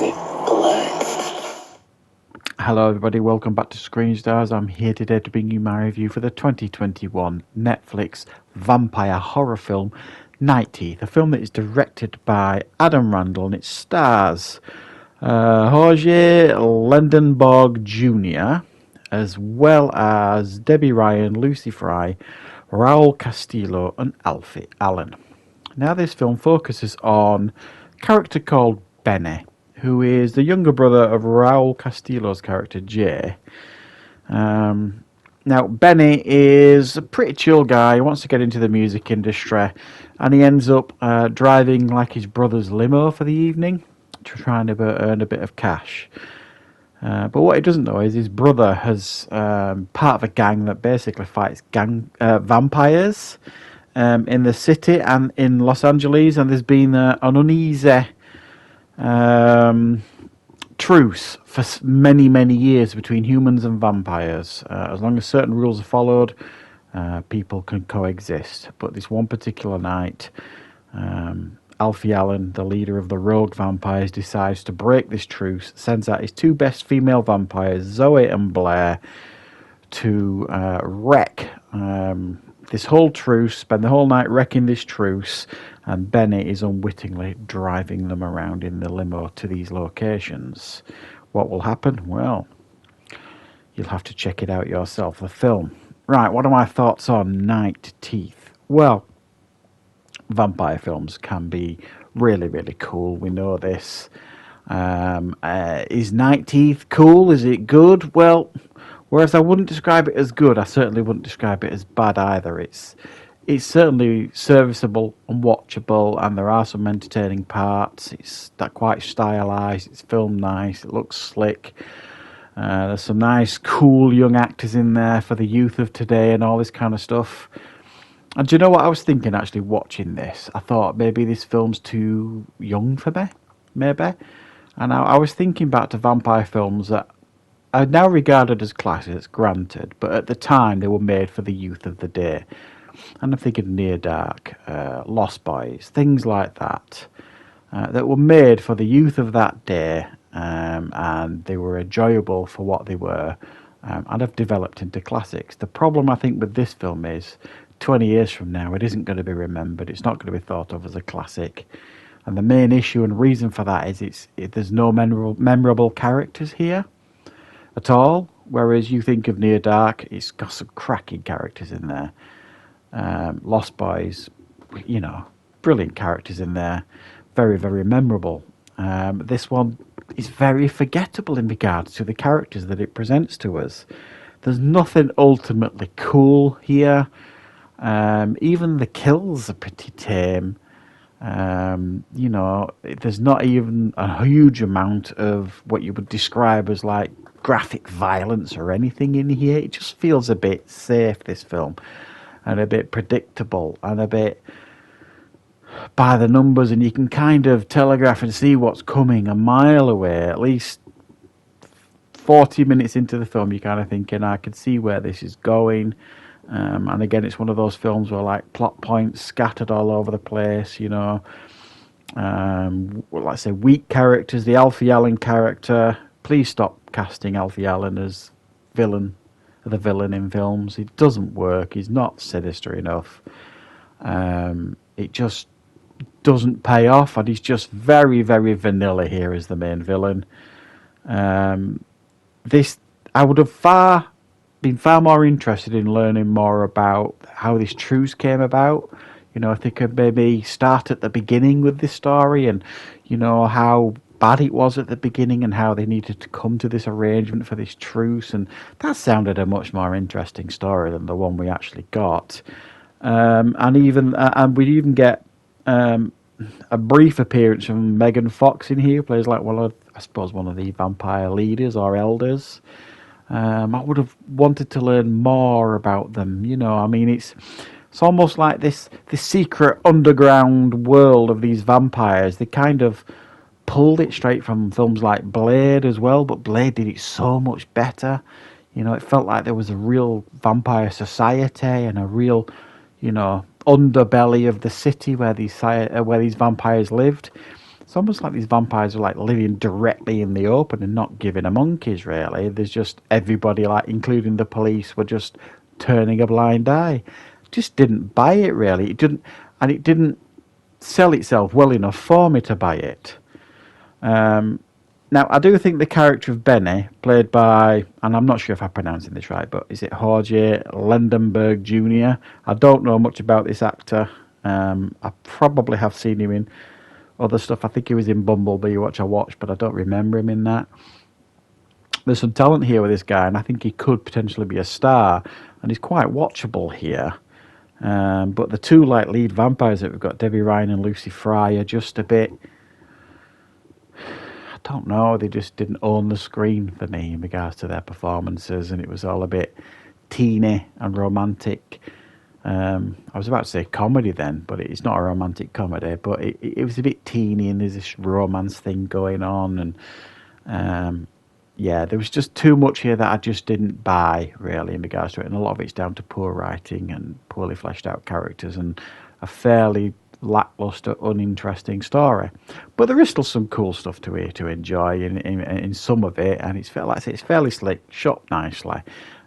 classic blood. Hello everybody, welcome back to Screenstars. I'm here today to bring you my review for the 2021 Netflix vampire horror film Night Teeth, a film that is directed by Adam Randall and it stars Jorge Lendenborg Jr. as well as Debbie Ryan, Lucy Fry, Raul Castillo and Alfie Allen. Now this film focuses on a character called Benny, who is the younger brother of Raul Castillo's character Jay. Now Benny is a pretty chill guy. He wants to get into the music industry, and he ends up driving like his brother's limo for the evening to try and earn a bit of cash. But what he doesn't know is his brother has part of a gang that basically fights vampires in the city and in Los Angeles, and there's been an uneasy truce for many years between humans and vampires. As long as certain rules are followed, people can coexist. But this one particular night, Alfie Allen, the leader of the rogue vampires, decides to break this truce, sends out his two best female vampires, Zoe and Blair, to wreck this whole truce, spend the whole night wrecking this truce, and Benny is unwittingly driving them around in the limo to these locations. What will happen? Well, you'll have to check it out yourself, the film. Right, what are my thoughts on Night Teeth? Well, vampire films can be really cool, we know this. Is Night Teeth cool? Is it good? Well, whereas I wouldn't describe it as good, I certainly wouldn't describe it as bad either. It's certainly serviceable and watchable, and there are some entertaining parts. It's quite stylized, it's filmed nice, it looks slick. There's some nice, cool young actors in there for the youth of today and all this kind of stuff. And do you know what I was thinking actually watching this? I thought maybe this film's too young for me, maybe. And I was thinking back to vampire films that are now regarded as classics, granted, but at the time they were made for the youth of the day. And I'm thinking Near Dark, Lost Boys, things like that, that were made for the youth of that day, and they were enjoyable for what they were, and have developed into classics. The problem, I think, with this film is 20 years from now, it isn't going to be remembered. It's not going to be thought of as a classic. And the main issue and reason for that is there's no memorable characters here at all. Whereas you think of Near Dark, it's got some cracking characters in there. Lost Boys, brilliant characters in there. Very memorable. This one is very forgettable in regards to the characters that it presents to us. There's nothing ultimately cool here. Even the kills are pretty tame. There's not even a huge amount of what you would describe as like graphic violence or anything in here. It just feels a bit safe, this film, and a bit predictable and a bit by the numbers, and you can kind of telegraph and see what's coming a mile away. At least 40 minutes into the film, you're kind of thinking, I can see where this is going. And again, it's one of those films where like plot points scattered all over the place, like I say, weak characters. The Alfie Allen character, please stop casting Alfie Allen as the villain in films. It doesn't work. He's not sinister enough. It just doesn't pay off, and he's just very vanilla here as the main villain. This, I would have been far more interested in learning more about how this truce came about. If they could maybe start at the beginning with this story, and how bad it was at the beginning and how they needed to come to this arrangement for this truce, and that sounded a much more interesting story than the one we actually got. And we'd even get a brief appearance from Megan Fox in here, who plays like I suppose one of the vampire leaders or elders. I would have wanted to learn more about them. It's almost like this secret underground world of these vampires. They kind of pulled it straight from films like Blade as well, but Blade did it so much better. It felt like there was a real vampire society and a real, underbelly of the city where these vampires lived. It's almost like these vampires are like living directly in the open and not giving a monkeys, really. There's just everybody, like including the police, were just turning a blind eye. Just didn't buy it, really. It didn't sell itself well enough for me to buy it. Now, I do think the character of Benny, played by, and I'm not sure if I'm pronouncing this right, but is it Jorge Lendenberg Jr.? I don't know much about this actor. I probably have seen him in other stuff. I think he was in Bumblebee, which I watched, but I don't remember him in that. There's some talent here with this guy, and I think he could potentially be a star, and he's quite watchable here. But the two lead vampires that we've got, Debbie Ryan and Lucy Fry, are just a bit... I don't know, they just didn't own the screen for me in regards to their performances, and it was all a bit teeny and romantic. I was about to say comedy then, but it's not a romantic comedy, but it was a bit teeny, and there's this romance thing going on, and yeah, there was just too much here that I just didn't buy, really, in regards to it, and a lot of it's down to poor writing and poorly fleshed out characters and a fairly lackluster, uninteresting story. But there is still some cool stuff to enjoy in some of it, and it's fairly slick, shot nicely,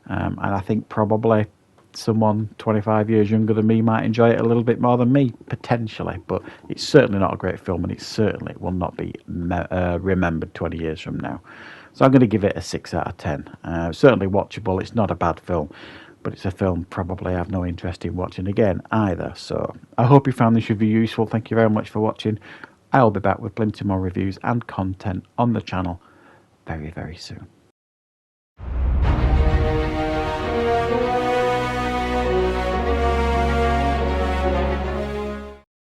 and I think probably someone 25 years younger than me might enjoy it a little bit more than me, potentially. But it's certainly not a great film, and it certainly will not be remembered 20 years from now. So I'm going to give it a 6 out of 10. Certainly watchable. It's not a bad film, but it's a film probably I have no interest in watching again either. So I hope you found this review useful. Thank you very much for watching. I'll be back with plenty more reviews and content on the channel very, very soon.